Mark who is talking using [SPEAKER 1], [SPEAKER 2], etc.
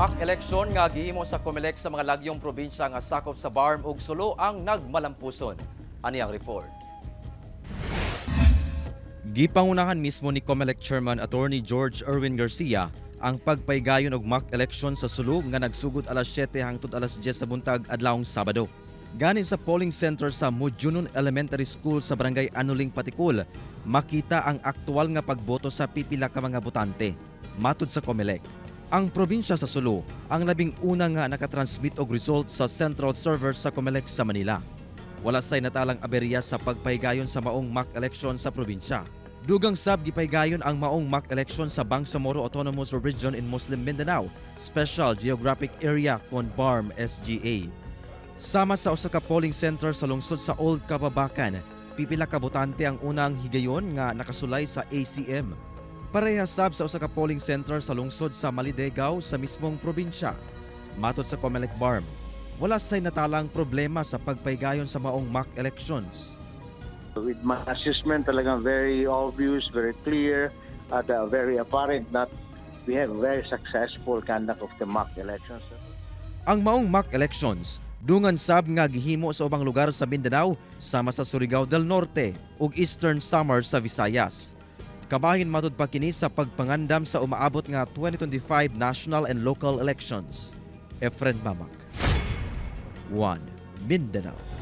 [SPEAKER 1] Mock election nga gihimo sa COMELEC sa mga lagyong probinsya nga sakop sa BARMM ug Sulu ang nagmalampuson. Ani ang report. Gipangunahan mismo ni COMELEC Chairman Attorney George Erwin Garcia ang pagpahigayon og mock election sa Sulu nga nagsugod alas 7 hangtod alas 10 sa buntag adlawng Sabado. Ganin sa polling center sa Mudjunon Elementary School sa Barangay Anuling Patikul, makita ang aktual nga pagboto sa pipila ka mga botante. Matud sa COMELEC, ang probinsya sa Sulu ang labing una nga nakatransmit og result sa central server sa COMELEC sa Manila. Wala say natalang aberya sa pagpahigayon sa maong mock election sa probinsya. Dugang sab gipahigayon ang maong mock election sa Bangsamoro Autonomous Region in Muslim Mindanao, Special Geographic Area kon BARMM-SGA. Sama sa usa ka polling center sa lungsod sa Old Kababakan, pipila ka botante ang unang higayon nga nakasulay sa ACM. Parehas sab sa usa ka polling center sa lungsod sa Malidegaw sa mismong probinsya. Matod sa COMELEC BARMM, wala say natalang problema sa pagpahigayon sa maong mock elections.
[SPEAKER 2] With my assessment talagang very obvious, very clear, at very apparent that we have a very successful conduct of the mock elections.
[SPEAKER 1] Ang maong mock elections, dungan sab nga gihimo sa ubang lugar sa Mindanao sama sa Surigao del Norte ug Eastern Samar sa Visayas. Kabahin matud pa kini sa pagpangandam sa umaabot nga 2025 national and local elections. Efren Mamak, 1 Mindanao.